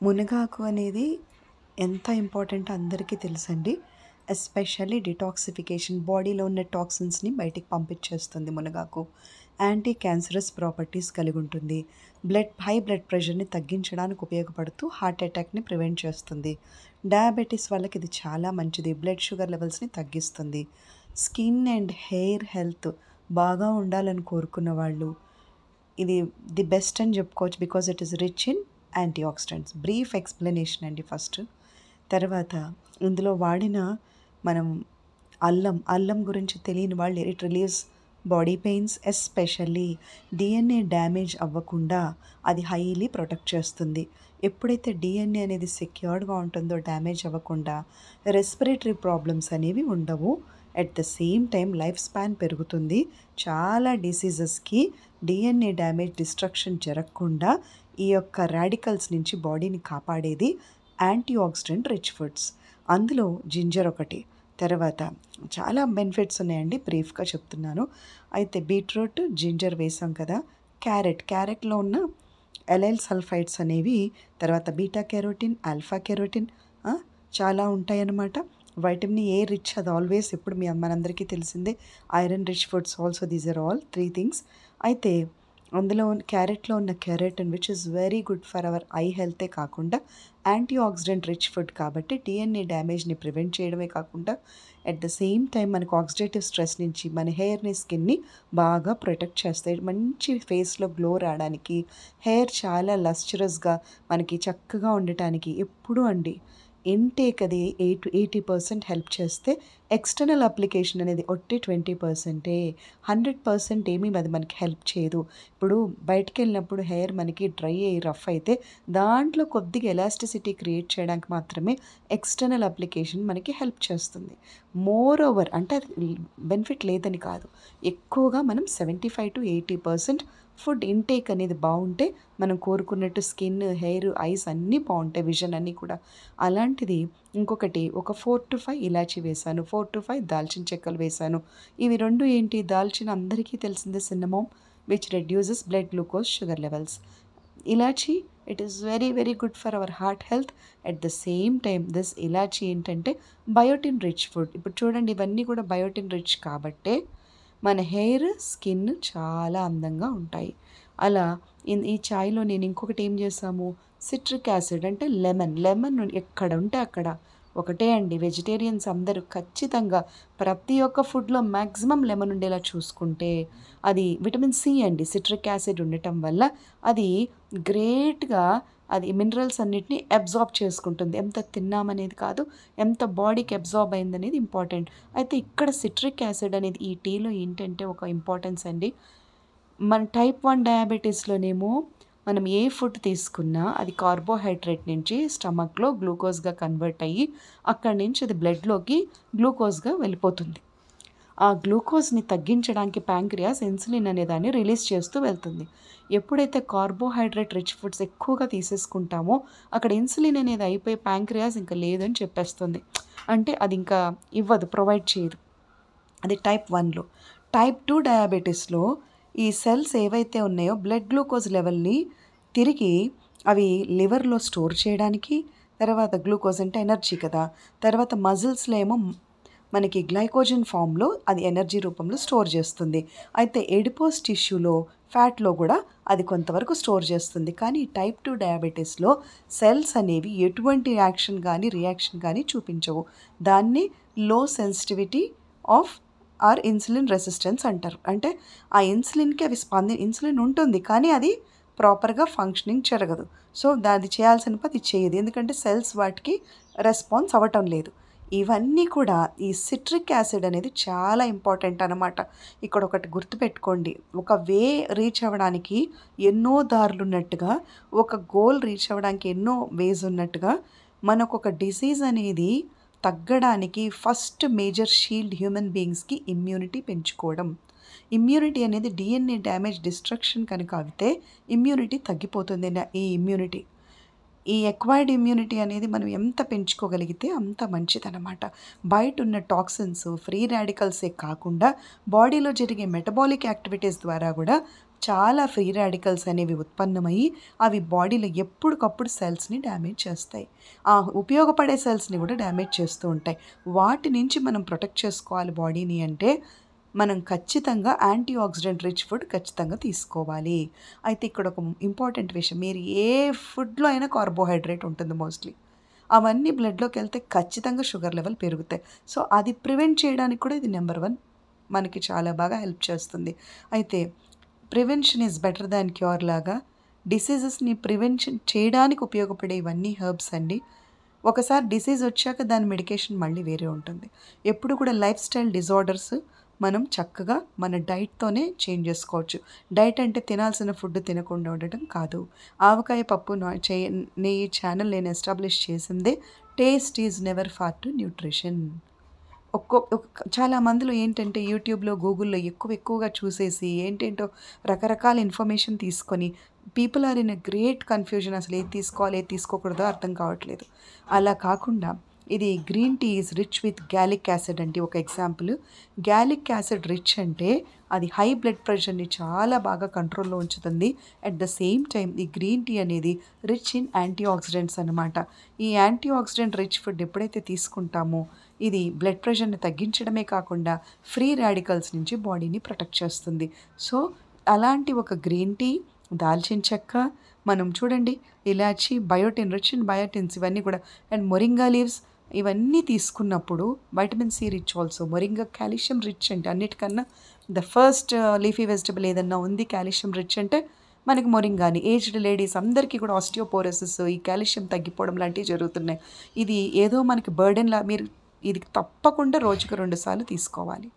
మునగాకు అనేది ఎంత ఇంపార్టెంటో అందరికీ తెలుసండి. ఎస్పెషల్లీ డిటాక్సిఫికేషన్ బాడీలో ఉన్న టాక్సిన్స్‌ని బయటికి పంపించేస్తుంది మునగాకు. యాంటీ క్యాన్సరస్ ప్రాపర్టీస్ కలిగి ఉంటుంది. హై బ్లడ్ ప్రెషర్‌ని తగ్గించడానికి ఉపయోగపడుతూ హార్ట్ అటాక్‌ని ప్రివెంట్ చేస్తుంది. డయాబెటిస్ వాళ్ళకి ఇది చాలా మంచిది. బ్లడ్ షుగర్ లెవెల్స్‌ని తగ్గిస్తుంది. స్కిన్ అండ్ హెయిర్ హెల్త్ బాగా ఉండాలని కోరుకున్న వాళ్ళు ఇది ది బెస్ట్ అని చెప్పుకోవచ్చు. Because it is rich in antioxidants. Brief explanation అండి ఫస్ట్. తర్వాత ఇందులో వాడిన మనం అల్లం గురించి తెలియని వాళ్ళు it relieves body pains. Especially DNA damage అవ్వకుండా అది హైలీ ప్రొటెక్ట్ చేస్తుంది. ఎప్పుడైతే డిఎన్ఏ అనేది సెక్యూర్డ్గా ఉంటుందో డ్యామేజ్ అవ్వకుండా రెస్పిరేటరీ ప్రాబ్లమ్స్ అనేవి ఉండవు. At the same time life span పెరుగుతుంది. చాలా డిసీజెస్కి డిఎన్ఏ డ్యామేజ్ డిస్ట్రక్షన్ జరగకుండా ఈ యొక్క రాడికల్స్ నుంచి బాడీని కాపాడేది యాంటీ ఆక్సిడెంట్ రిచ్ ఫుడ్స్. అందులో జింజర్ ఒకటి. తర్వాత చాలా బెనిఫిట్స్ ఉన్నాయండి, బ్రీఫ్గా చెప్తున్నాను. అయితే బీట్రూట్ జింజర్ వేసాం కదా. క్యారెట్లో ఉన్న ఎలైల్ సల్ఫైడ్స్ అనేవి, తర్వాత బీటా కెరోటిన్, ఆల్ఫా కెరోటిన్ చాలా ఉంటాయన్నమాట. వైటమిన్ ఏ రిచ్, అది ఆల్వేస్ ఎప్పుడు మనందరికీ తెలిసిందే. Iron rich foods also, these are all 3 things. అయితే అందులో క్యారెట్లో ఉన్న carotene which is very good for our eye హెల్తే కాకుండా యాంటీ ఆక్సిడెంట్ రిచ్ ఫుడ్ కాబట్టి డిఎన్ఏ డ్యామేజ్ని ప్రివెంట్ చేయడమే కాకుండా అట్ ద సేమ్ టైం మనకు ఆక్సిడేటివ్ స్ట్రెస్ నుంచి మన హెయిర్ని, స్కిన్ని బాగా ప్రొటెక్ట్ చేస్తాయి. మంచి ఫేస్లో గ్లో రావడానికి, హెయిర్ చాలా లస్చరస్గా మనకి చక్కగా ఉండటానికి ఎప్పుడూ అండి ఇంటేక్ అది 80% హెల్ప్ చేస్తే ఎక్స్టర్నల్ అప్లికేషన్ అనేది ఒట్టి 20%. 100% ఏమీ అది మనకి హెల్ప్ చేయదు. ఇప్పుడు బయటికి వెళ్ళినప్పుడు హెయిర్ మనకి డ్రై అయ్యి రఫ్ అయితే దాంట్లో కొద్దిగా ఎలాస్టిసిటీ క్రియేట్ చేయడానికి మాత్రమే ఎక్స్టర్నల్ అప్లికేషన్ మనకి హెల్ప్ చేస్తుంది. మోర్ ఓవర్ అంటే అది బెనిఫిట్ లేదని కాదు, ఎక్కువగా మనం 75-80% ఫుడ్ ఇంటేక్ అనేది బాగుంటే మనం కోరుకున్నట్టు స్కిన్, హెయిర్, ఐస్ అన్నీ బాగుంటాయి, విజన్ అన్నీ కూడా. అలాంటిది ఇంకొకటి ఒక 4-5 ఇలాచీ వేశాను, 4-5 దాల్చిన చెక్కలు వేశాను. ఇవి రెండు ఏంటి, దాల్చిన అందరికీ తెలిసిందే cinnamon which reduces blood glucose sugar levels. Elaichi it is very very good for our heart health. At the same time this elaichi ఏంటంటే బయోటిన్ రిచ్ ఫుడ్. ఇప్పుడు చూడండి ఇవన్నీ కూడా బయోటిన్ రిచ్ కాబట్టే మన హెయిర్, స్కిన్ చాలా అందంగా ఉంటాయి. అలా ఈ చాయ్లో నేను ఇంకొకటి ఏం చేసాము, సిట్రిక్ యాసిడ్ అంటే లెమన్ ఎక్కడ ఉంటే అక్కడ ఒకటే అండి. వెజిటేరియన్స్ అందరూ ఖచ్చితంగా ప్రతి ఒక్క ఫుడ్లో మ్యాక్సిమం లెమన్ ఉండేలా చూసుకుంటే అది విటమిన్ సి అండి. సిట్రిక్ యాసిడ్ ఉండటం వల్ల అది గ్రేట్గా అది మినరల్స్ అన్నిటిని అబ్జార్బ్ చేసుకుంటుంది. ఎంత తిన్నామనేది కాదు, ఎంత బాడీకి అబ్జార్బ్ అయిందనేది ఇంపార్టెంట్. అయితే ఇక్కడ సిట్రిక్ యాసిడ్ అనేది ఈ టీలో ఏంటంటే ఒక ఇంపార్టెన్స్ అండి. మన టైప్ 1 డయాబెటీస్లోనేమో మనం ఏ ఫుడ్ తీసుకున్నా అది కార్బోహైడ్రేట్ నుంచి స్టమక్లో గ్లూకోజ్గా కన్వర్ట్ అయ్యి అక్కడి నుంచి అది బ్లడ్లోకి గ్లూకోజ్గా వెళ్ళిపోతుంది. ఆ గ్లూకోజ్ని తగ్గించడానికి ప్యాంక్రియాస్ ఇన్సులిన్ అనే దాన్ని రిలీజ్ చేస్తూ వెళ్తుంది. ఎప్పుడైతే కార్బోహైడ్రేట్ రిచ్ ఫుడ్స్ ఎక్కువగా తీసేసుకుంటామో అక్కడ ఇన్సులిన్ అనేది అయిపోయి ప్యాంక్రియాస్ ఇంకా లేదని చెప్పేస్తుంది. అంటే అది ఇంకా ఇవ్వదు, ప్రొవైడ్ చేయదు. అది టైప్ 1లో. టైప్ 2 డయాబెటీస్లో ఈ సెల్స్ ఏవైతే ఉన్నాయో బ్లడ్ గ్లూకోజ్ లెవెల్ని తిరిగి అవి లివర్లో స్టోర్ చేయడానికి, తర్వాత గ్లూకోజ్ అంటే ఎనర్జీ కదా, తర్వాత మజిల్స్లో ఏమో మనకి గ్లైకోజన్ ఫామ్లో అది ఎనర్జీ రూపంలో స్టోర్ చేస్తుంది. అయితే ఎడిపోస్ టిష్యూలో, ఫ్యాట్లో కూడా అది కొంతవరకు స్టోర్ చేస్తుంది. కానీ టైప్ 2 డయాబెటీస్లో సెల్స్ అనేవి ఎటువంటి యాక్షన్ కానీ రియాక్షన్ కానీ చూపించవు. దాన్ని low sensitivity of or insulin resistance అంటారు. అంటే ఆ ఇన్సులిన్కి అవి ఇన్సులిన్ ఉంటుంది కానీ అది ప్రాపర్గా ఫంక్షనింగ్ జరగదు. సో అది చేయాల్సిన పని చేయదు, ఎందుకంటే సెల్స్ వాటికి రెస్పాన్స్ అవ్వటం లేదు. ఇవన్నీ కూడా ఈ సిట్రిక్ యాసిడ్ అనేది చాలా ఇంపార్టెంట్ అనమాట. ఇక్కడ ఒకటి గుర్తుపెట్టుకోండి, ఒక వే రీచ్ అవ్వడానికి ఎన్నో దారులు ఉన్నట్టుగా, ఒక గోల్ రీచ్ అవ్వడానికి ఎన్నో వేస్ ఉన్నట్టుగా, మనకు ఒక డిసీజ్ అనేది తగ్గడానికి ఫస్ట్ మేజర్ షీల్డ్ హ్యూమన్ బీయింగ్స్కి ఇమ్యూనిటీ పెంచుకోవడం. ఇమ్యూనిటీ అనేది డిఎన్ఏ డ్యామేజ్ డిస్ట్రక్షన్ కనుక అయితే ఇమ్యూనిటీ తగ్గిపోతుంది. ఈ ఎక్వైర్డ్ ఇమ్యూనిటీ అనేది మనం ఎంత పెంచుకోగలిగితే అంత మంచిదన్నమాట. బయట ఉన్న టాక్సిన్స్, ఫ్రీ రాడికల్సే కాకుండా బాడీలో జరిగే మెటబాలిక్ యాక్టివిటీస్ ద్వారా కూడా చాలా ఫ్రీ రాడికల్స్ అనేవి ఉత్పన్నమయ్యి అవి బాడీలో ఎప్పటికప్పుడు సెల్స్ని డ్యామేజ్ చేస్తాయి. ఆ ఉపయోగపడే సెల్స్ని కూడా డ్యామేజ్ చేస్తూ ఉంటాయి. వాటి నుంచి మనం ప్రొటెక్ట్ చేసుకోవాలి బాడీని అంటే మనం ఖచ్చితంగా యాంటీ ఆక్సిడెంట్ రిచ్ ఫుడ్ ఖచ్చితంగా తీసుకోవాలి. అయితే ఇక్కడ ఒక ఇంపార్టెంట్ విషయం, మీరు ఏ ఫుడ్లో అయినా కార్బోహైడ్రేట్ ఉంటుంది మోస్ట్లీ. అవన్నీ బ్లడ్లోకి వెళ్తే ఖచ్చితంగా షుగర్ లెవెల్ పెరుగుతాయి. సో అది ప్రివెంట్ చేయడానికి కూడా ఇది నెంబర్ వన్ మనకి చాలా బాగా హెల్ప్ చేస్తుంది. అయితే prevention is better than cure లాగా డిసీజెస్ని ప్రివెన్షన్ చేయడానికి ఉపయోగపడే ఇవన్నీ హెర్బ్స్ అండి. ఒకసారి డిసీజ్ వచ్చాక దాని మెడికేషన్ మళ్ళీ వేరే ఉంటుంది. ఎప్పుడు కూడా లైఫ్ స్టైల్ డిజార్డర్స్ మనం చక్కగా మన డైట్తోనే చేంజ్ చేసుకోవచ్చు. డైట్ అంటే తినాల్సిన ఫుడ్ తినకుండా ఉండటం కాదు. ఆవకాయ పప్పు నెయ్యి ఛానల్ నేను ఎస్టాబ్లిష్ చేసిందే taste is never far to nutrition. చాలా మందిలో ఏంటంటే యూట్యూబ్లో గూగుల్లో ఎక్కువగా చూసేసి ఏంటేంటో రకరకాల ఇన్ఫర్మేషన్ తీసుకొని people are in a great confusion. అసలు ఏది తీసుకోవాలి ఏది తీసుకోకూడదో అర్థం కావట్లేదు. అలా కాకుండా ఇది green tea is rich with gallic acid అండి. ఒక ఎగ్జాంపుల్, గ్యాలిక్ యాసిడ్ రిచ్ అంటే అది హై బ్లడ్ ప్రెషర్ని చాలా బాగా కంట్రోల్లో ఉంచుతుంది. అట్ ద సేమ్ టైం ఈ గ్రీన్ టీ అనేది రిచ్ ఇన్ యాంటీ ఆక్సిడెంట్స్ అనమాట. ఈ యాంటీ ఆక్సిడెంట్ రిచ్ ఫుడ్ ఎప్పుడైతే తీసుకుంటామో ఇది బ్లడ్ ప్రెషర్ని తగ్గించడమే కాకుండా ఫ్రీ రాడికల్స్ నుంచి బాడీని ప్రొటెక్ట్ చేస్తుంది. సో అలాంటి ఒక గ్రీన్ టీ, దాల్చిన చెక్క, మనం చూడండి ఇలాచి, బయోటిన్, రిచ్ ఇన్ బయోటిన్స్ ఇవన్నీ కూడా, అండ్ మొరింగా లీవ్స్ ఇవన్నీ తీసుకున్నప్పుడు vitamin C rich also. Moringa calcium rich అంటే అన్నిటికన్నా ద ఫస్ట్ లీఫీ వెజిటబుల్ ఏదన్నా ఉంది కాల్షియం రిచ్ అంటే మనకి మొరింగాని. ఏజ్డ్ లేడీస్ అందరికీ కూడా ఆస్టియోపోరోసిస్, ఈ కాల్షియం తగ్గిపోవడం లాంటివి జరుగుతున్నాయి. ఇది ఏదో మనకి బర్డెన్లా, మీరు ఇది తప్పకుండా రోజుకు 2 సార్లు తీసుకోవాలి.